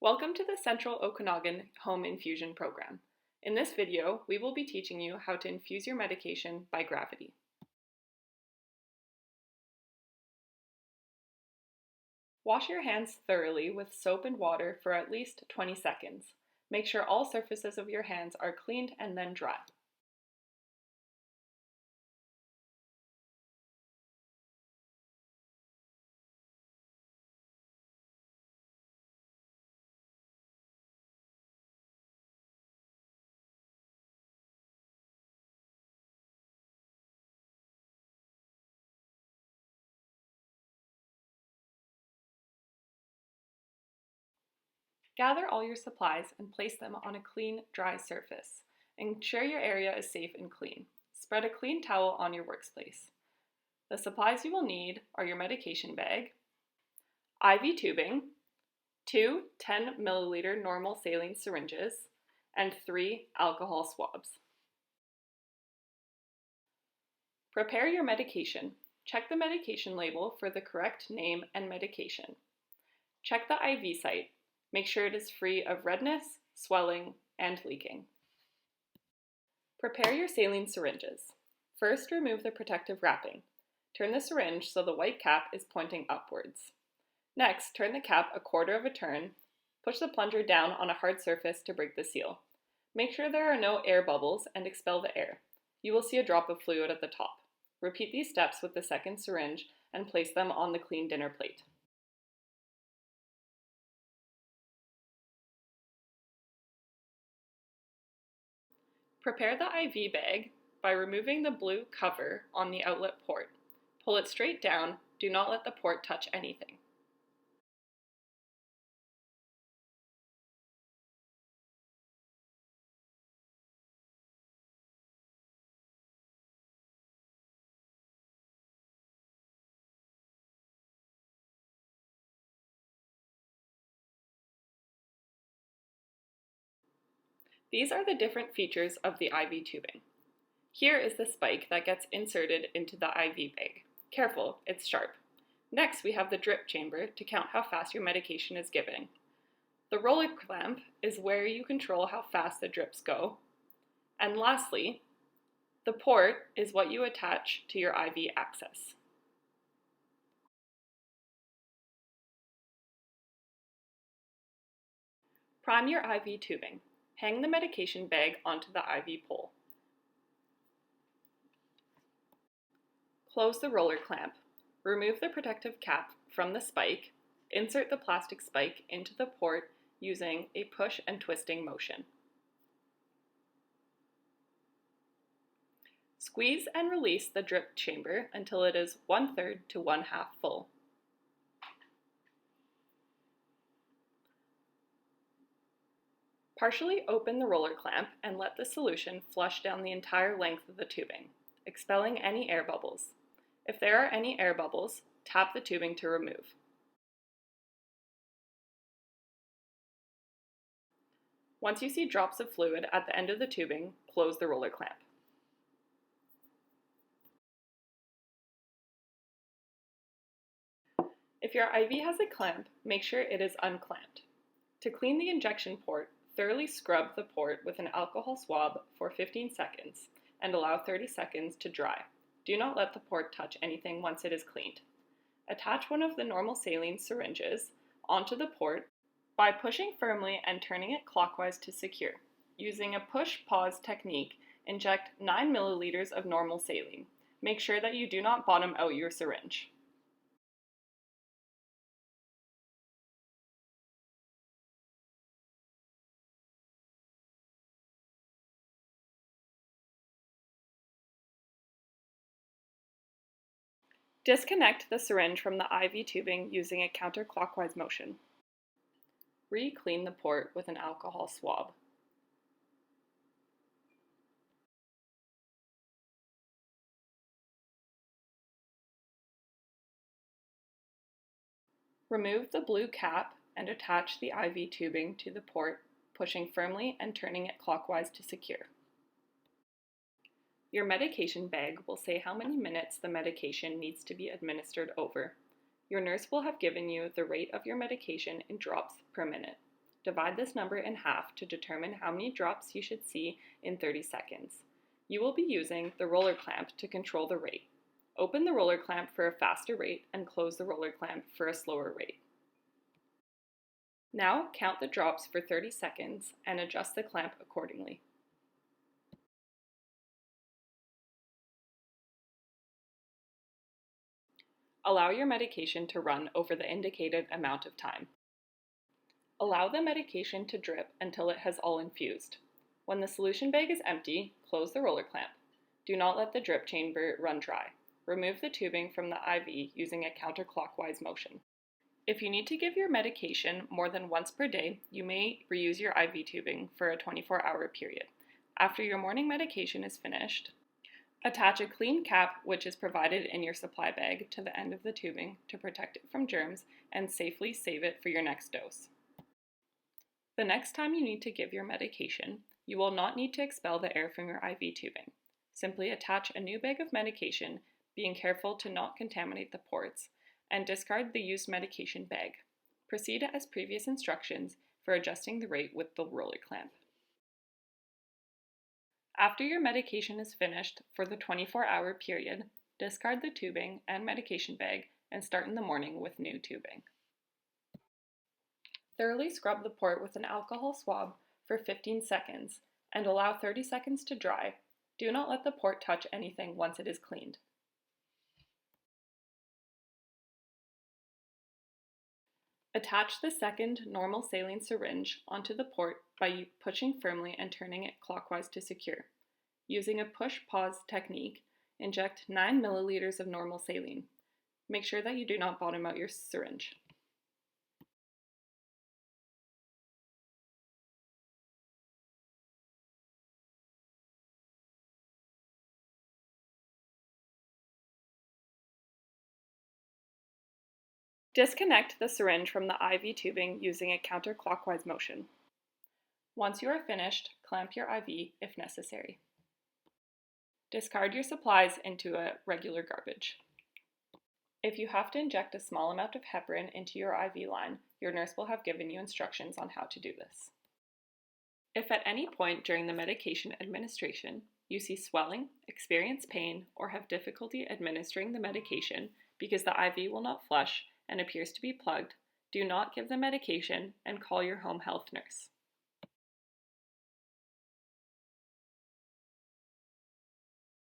Welcome to the Central Okanagan Home Infusion Program. In this video, we will be teaching you how to infuse your medication by gravity. Wash your hands thoroughly with soap and water for at least 20 seconds. Make sure all surfaces of your hands are cleaned and then dry. Gather all your supplies and place them on a clean, dry surface. Ensure your area is safe and clean. Spread a clean towel on your workspace. The supplies you will need are your medication bag, IV tubing, two 10 milliliter normal saline syringes, and 3 alcohol swabs. Prepare your medication. Check the medication label for the correct name and medication. Check the IV site. Make sure it is free of redness, swelling, and leaking. Prepare your saline syringes. First, remove the protective wrapping. Turn the syringe so the white cap is pointing upwards. Next, turn the cap a quarter of a turn. Push the plunger down on a hard surface to break the seal. Make sure there are no air bubbles and expel the air. You will see a drop of fluid at the top. Repeat these steps with the second syringe and place them on the clean dinner plate. Prepare the IV bag by removing the blue cover on the outlet port. Pull it straight down. Do not let the port touch anything. These are the different features of the IV tubing. Here is the spike that gets inserted into the IV bag. Careful, it's sharp. Next, we have the drip chamber to count how fast your medication is given. The roller clamp is where you control how fast the drips go. And lastly, the port is what you attach to your IV access. Prime your IV tubing. Hang the medication bag onto the IV pole. Close the roller clamp. Remove the protective cap from the spike. Insert the plastic spike into the port using a push and twisting motion. Squeeze and release the drip chamber until it is 1/3 to 1/2 full. Partially open the roller clamp and let the solution flush down the entire length of the tubing, expelling any air bubbles. If there are any air bubbles, tap the tubing to remove. Once you see drops of fluid at the end of the tubing, close the roller clamp. If your IV has a clamp, make sure it is unclamped. To clean the injection port, thoroughly scrub the port with an alcohol swab for 15 seconds and allow 30 seconds to dry. Do not let the port touch anything once it is cleaned. Attach one of the normal saline syringes onto the port by pushing firmly and turning it clockwise to secure. Using a push-pause technique, inject 9 milliliters of normal saline. Make sure that you do not bottom out your syringe. Disconnect the syringe from the IV tubing using a counterclockwise motion. Re-clean the port with an alcohol swab. Remove the blue cap and attach the IV tubing to the port, pushing firmly and turning it clockwise to secure. Your medication bag will say how many minutes the medication needs to be administered over. Your nurse will have given you the rate of your medication in drops per minute. Divide this number in half to determine how many drops you should see in 30 seconds. You will be using the roller clamp to control the rate. Open the roller clamp for a faster rate and close the roller clamp for a slower rate. Now count the drops for 30 seconds and adjust the clamp accordingly. Allow your medication to run over the indicated amount of time. Allow the medication to drip until it has all infused. When the solution bag is empty, close the roller clamp. Do not let the drip chamber run dry. Remove the tubing from the IV using a counterclockwise motion. If you need to give your medication more than once per day, you may reuse your IV tubing for a 24-hour period. After your morning medication is finished, attach a clean cap, which is provided in your supply bag, to the end of the tubing to protect it from germs and safely save it for your next dose. The next time you need to give your medication, you will not need to expel the air from your IV tubing. Simply attach a new bag of medication, being careful to not contaminate the ports, and discard the used medication bag. Proceed as previous instructions for adjusting the rate with the roller clamp. After your medication is finished for the 24-hour period, discard the tubing and medication bag and start in the morning with new tubing. Thoroughly scrub the port with an alcohol swab for 15 seconds and allow 30 seconds to dry. Do not let the port touch anything once it is cleaned. Attach the second normal saline syringe onto the port by pushing firmly and turning it clockwise to secure. Using a push-pause technique, inject 9 milliliters of normal saline. Make sure that you do not bottom out your syringe. Disconnect the syringe from the IV tubing using a counterclockwise motion. Once you are finished, clamp your IV if necessary. Discard your supplies into a regular garbage. If you have to inject a small amount of heparin into your IV line, your nurse will have given you instructions on how to do this. If at any point during the medication administration you see swelling, experience pain, or have difficulty administering the medication because the IV will not flush and appears to be plugged, do not give the medication and call your home health nurse.